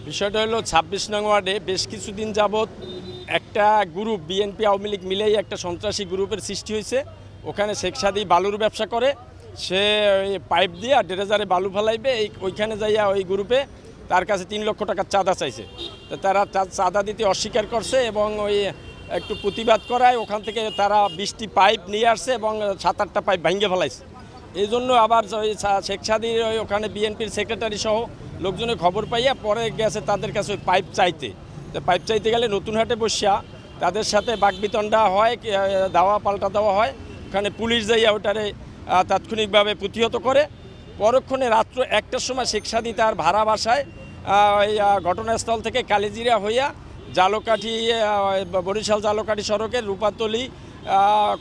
বিষয়টা হলো ২৬ নং ওয়ার্ডে বেশ কিছুদিন যাবৎ একটা গ্রুপ বিএনপি আওয়ামী লীগ মিলেই একটা সন্ত্রাসী গ্রুপের সৃষ্টি হয়েছে। ওখানে শেখ সাদি বালুর ব্যবসা করে, সে ওই পাইপ দিয়ে ড্রেজারে বালু ফেলাইবে, ওইখানে যাইয়া ওই গ্রুপে তার কাছে ৩ লক্ষ টাকার চাঁদা চাইছে। তো তারা চাঁদা দিতে অস্বীকার করছে এবং ওই একটু প্রতিবাদ করায় ওখান থেকে তারা ২০টি পাইপ নিয়ে আসছে এবং ৭-৮টা পাইপ ভেঙে ফেলাইছে। এই জন্য আবার ওই শেখ সাদির ওখানে বিএনপির সেক্রেটারি সহ লোকজনের খবর পাইয়া পরে গেছে তাদের কাছে ওই পাইপ চাইতে। তো পাইপ চাইতে গেলে নতুন হাটে বসিয়া তাদের সাথে বাকবিতণ্ডা হয়, দাওয়া পাল্টা দেওয়া হয়। ওখানে পুলিশ যাইয়া ওটারে তাৎক্ষণিকভাবে প্রতিহত করে। পরক্ষণে রাত্র ১টার সময় শেখ সাদি তার ভাড়া বাসায় ওই ঘটনাস্থল থেকে কালিজিরা হইয়া জালকাঠি বরিশাল জালকাঠি সড়কের রূপাতলি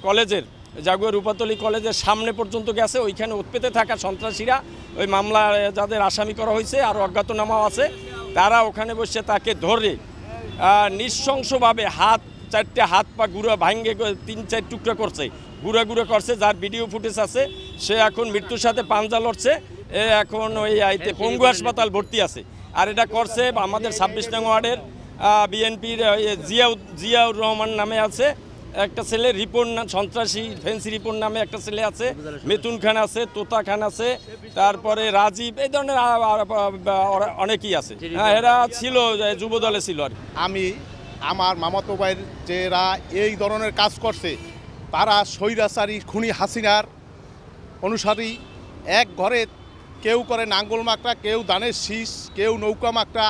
কলেজের জাগুয়া রূপাতলি কলেজের সামনে পর্যন্ত গেছে। ওইখানে উৎপেতে থাকা সন্ত্রাসীরা, ওই মামলা যাদের আসামি করা হয়েছে আর অজ্ঞাতনামাও আছে, তারা ওখানে বসে তাকে ধরে নৃশংসভাবে চারটে হাত পা গুঁড়া ভাঙ্গে ৩-৪ টুকরা করছে, গুঁড়া করছে। যার ভিডিও ফুটেজ আছে, সে এখন মৃত্যুর সাথে পাঞ্জা লড়ছে। এখন ওই পঙ্গু হাসপাতাল ভর্তি আছে। আর এটা করছে আমাদের ২৬ নং ওয়ার্ডের বিএনপির জিয়াউর রহমান নামে আছে একটা ছেলে, রিপন সন্ত্রাসী ফেন্সি রিপন নামে একটা ছেলে আছে, মিথুন খান আছে, তোতা খান আছে, তারপরে রাজীব, এই ধরনের অনেকেই আছে। হ্যাঁ, এরা ছিল যুব দলে ছিল। আর আমি আমার মামাতো ভাইয়ের যেরা এই ধরনের কাজ করছে তারা স্বৈরাচারী খুনি হাসিনার অনুসারী। এক ঘরে কেউ করে নাঙ্গল মাকড়া, কেউ ধানের শীষ, কেউ নৌকা মাকড়া,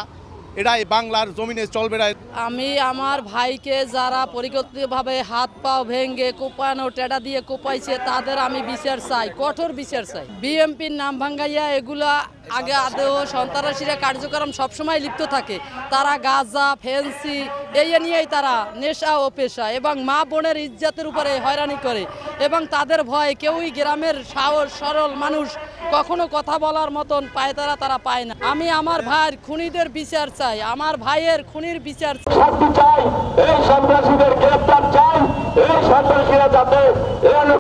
এটাই বাংলার জমিনে চলবে না। আমি আমার ভাইকে যারা পরিকল্পিতভাবে হাত পা ভেঙে কোপানো টেডা দিয়ে কোপাইছে তাদের আমি বিচার চাই, কঠোর বিচার চাই। বিএনপির নাম ভাঙ্গাইয়া এগুলা আগে আদেও সন্ত্রাসীরা কার্যক্রম সবসময় লিপ্ত থাকে। তারা গাঁজা ফেন্সি এই নিয়েই তারা নেশা ও পেশা এবং মা বোনের ইজ্জতের উপরে হয়রানি করে এবং তাদের ভয় কেউই গ্রামের সাহস সরল মানুষ কখনো কথা বলার মতন পায় তারা পায় না। আমি আমার ভাইয়ের খুনিদের বিচার চাই, আমার ভাইয়ের খুনির বিচার চাই। এই সন্ত্রাসীদের গ্রেফতার চাই, এই সন্ত্রাসীরা যাতে